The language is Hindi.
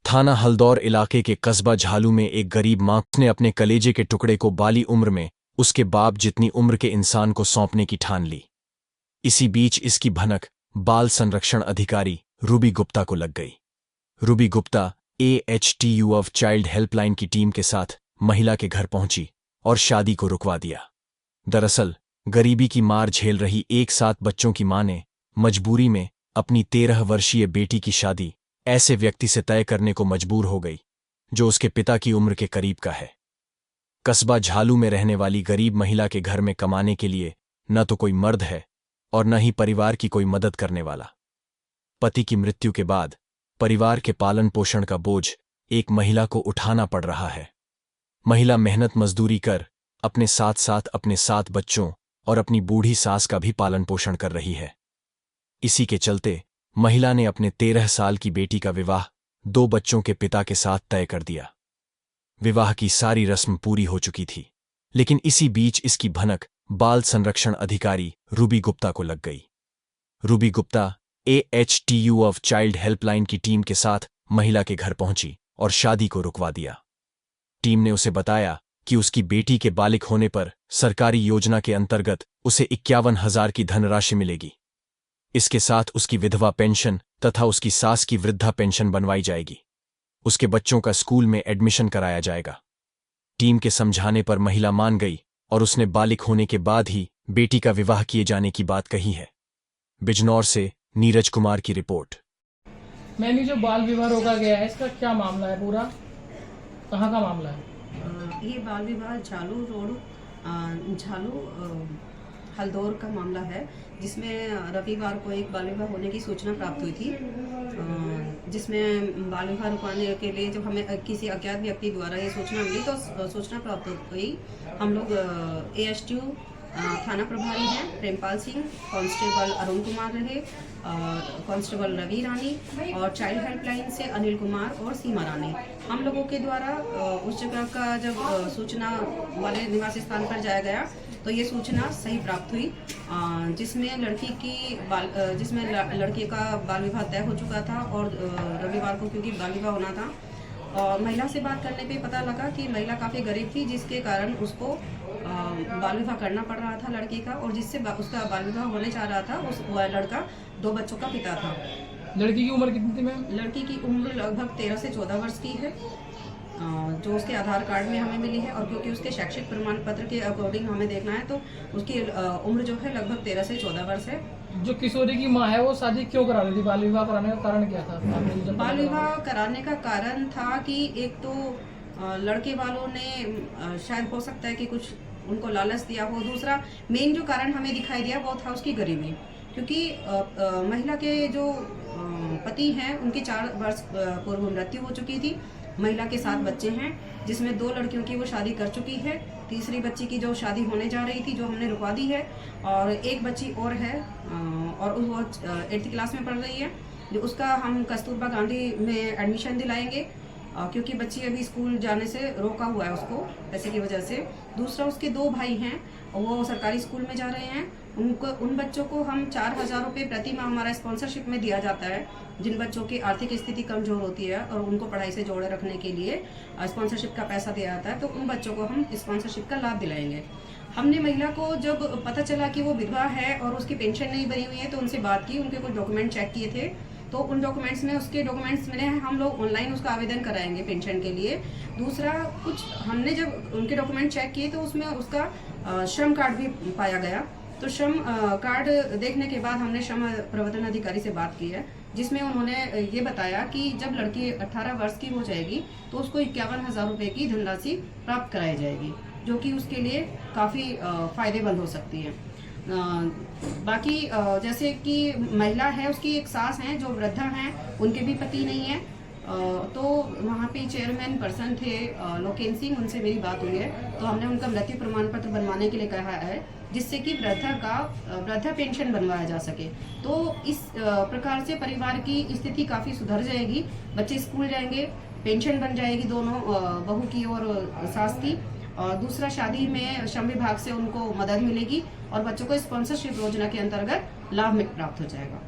थाना हल्दौर इलाके के कस्बा झालू में एक गरीब माँ ने अपने कलेजे के टुकड़े को बाली उम्र में उसके बाप जितनी उम्र के इंसान को सौंपने की ठान ली। इसी बीच इसकी भनक बाल संरक्षण अधिकारी रूबी गुप्ता को लग गई। Ruby Gupta AHTU of child helpline की टीम के साथ महिला के घर पहुंची और शादी को रुकवा दिया। दरअसल गरीबी की मार झेल रही 7 बच्चों की मां ने मजबूरी में अपनी 13 वर्षीय बेटी की शादी ऐसे व्यक्ति से तय करने को मजबूर हो गई जो उसके पिता की उम्र के करीब का है। कस्बा झालू में रहने वाली गरीब महिला के घर में कमाने के लिए न तो कोई मर्द है और न ही परिवार की कोई मदद करने वाला। पति की मृत्यु के बाद परिवार के पालन पोषण का बोझ एक महिला को उठाना पड़ रहा है। महिला मेहनत मजदूरी कर अपने साथ साथ अपने 7 बच्चों और अपनी बूढ़ी सास का भी पालन पोषण कर रही है। इसी के चलते महिला ने अपने 13 साल की बेटी का विवाह 2 बच्चों के पिता के साथ तय कर दिया। विवाह की सारी रस्म पूरी हो चुकी थी, लेकिन इसी बीच इसकी भनक बाल संरक्षण अधिकारी रूबी गुप्ता को लग गई। Ruby Gupta AHTU of child helpline की टीम के साथ महिला के घर पहुंची और शादी को रुकवा दिया। टीम ने उसे बताया कि उसकी बेटी के बालिग होने पर सरकारी योजना के अंतर्गत उसे 51,000 की धनराशि मिलेगी। इसके साथ उसकी विधवा पेंशन तथा उसकी सास की वृद्धा पेंशन बनवाई जाएगी। उसके बच्चों का स्कूल में एडमिशन कराया जाएगा। टीम के समझाने पर महिला मान गई और उसने बालिग होने के बाद ही बेटी का विवाह किए जाने की बात कही है। बिजनौर से नीरज कुमार की रिपोर्ट। मैंने जो बाल विवाह रोका गया है, इसका क्या मामला है? पूरा कहाँ का मामला है? ये बाल विवाह झालू रोड झालू हल्दौर का मामला है, जिसमें रविवार को एक बाल विवाह होने की सूचना प्राप्त हुई थी, जिसमें बाल विवाह रुकवाने के लिए जब हमें किसी अज्ञात व्यक्ति द्वारा ये सूचना मिली तो सूचना प्राप्त हुई। हम लोग AHTU थाना प्रभारी हैं प्रेमपाल सिंह, कांस्टेबल अरुण कुमार रहे, कांस्टेबल रवि रानी और चाइल्ड हेल्पलाइन से अनिल कुमार और सीमा रानी। हम लोगों के द्वारा उस जगह का जब सूचना वाले निवासी स्थान पर जाया गया तो ये सूचना सही प्राप्त हुई, जिसमें लड़के का बाल विवाह तय हो चुका था और रविवार को क्योंकि बाल विवाह होना था और महिला से बात करने पे पता लगा कि महिला काफ़ी गरीब थी, जिसके कारण उसको बाल विवाह करना पड़ रहा था लड़के का, और जिससे उसका बाल विवाह होने जा रहा था वह लड़का 2 बच्चों का पिता था। लड़की की उम्र कितनी थी मैम? लड़की की उम्र लगभग 13 से 14 वर्ष की है, जो उसके आधार कार्ड में हमें मिली है, और क्योंकि उसके शैक्षिक प्रमाण पत्र के अकॉर्डिंग हमें देखना है तो उसकी उम्र जो है लगभग 13 से 14 वर्ष है। जो किशोरी की माँ है वो शादी क्यों करा रही थी? बाल विवाह कराने का कारण क्या था? बाल विवाह कराने का कारण था कि एक तो लड़के वालों ने शायद हो सकता है कि कुछ उनको लालच दिया हो, दूसरा मेन जो कारण हमें दिखाई दिया वो था उसकी गरीबी, क्योंकि महिला के जो पति हैं उनकी 4 वर्ष पूर्व मृत्यु हो चुकी थी। महिला के 7 बच्चे हैं, जिसमें 2 लड़कियों की वो शादी कर चुकी है, तीसरी बच्ची की जो शादी होने जा रही थी जो हमने रुकवा दी है, और एक बच्ची और है और वो 8th क्लास में पढ़ रही है, जो उसका हम कस्तूरबा गांधी में एडमिशन दिलाएंगे, क्योंकि बच्ची अभी स्कूल जाने से रोका हुआ है उसको पैसे की वजह से। दूसरा उसके 2 भाई हैं, वो सरकारी स्कूल में जा रहे हैं, उन बच्चों को हम 4,000 रुपये प्रति माह हमारा स्पॉन्सरशिप में दिया जाता है। जिन बच्चों की आर्थिक स्थिति कमजोर होती है और उनको पढ़ाई से जोड़े रखने के लिए स्पॉन्सरशिप का पैसा दिया जाता है, तो उन बच्चों को हम स्पॉन्सरशिप का लाभ दिलाएंगे। हमने महिला को जब पता चला कि वो विधवा है और उसकी पेंशन नहीं बनी हुई है तो उनसे बात की, उनके कुछ डॉक्यूमेंट चेक किए थे, तो उन डॉक्यूमेंट्स में उसके डॉक्यूमेंट्स मिले हैं। हम लोग ऑनलाइन उसका आवेदन कराएंगे पेंशन के लिए। दूसरा, कुछ हमने जब उनके डॉक्यूमेंट चेक किए तो उसमें उसका श्रम कार्ड भी पाया गया, तो श्रम कार्ड देखने के बाद हमने श्रम प्रवर्तन अधिकारी से बात की है, जिसमें उन्होंने ये बताया कि जब लड़की 18 वर्ष की हो जाएगी तो उसको 51,000 रुपये की धनराशि प्राप्त कराई जाएगी, जो कि उसके लिए काफ़ी फ़ायदेमंद हो सकती है। बाकी जैसे कि महिला है, उसकी एक सास हैं जो वृद्धा हैं, उनके भी पति नहीं है, तो वहाँ पे चेयरमैन पर्सन थे लोकेन सिंह, उनसे मेरी बात हुई है, तो हमने उनका मृत्यु प्रमाण पत्र बनवाने के लिए कहा है, जिससे कि वृद्धा पेंशन बनवाया जा सके। तो इस प्रकार से परिवार की स्थिति काफ़ी सुधर जाएगी, बच्चे स्कूल जाएंगे, पेंशन बन जाएगी दोनों बहू की और सास की, और दूसरा शादी में श्रम विभाग से उनको मदद मिलेगी और बच्चों को स्पॉन्सरशिप योजना के अंतर्गत लाभ प्राप्त हो जाएगा।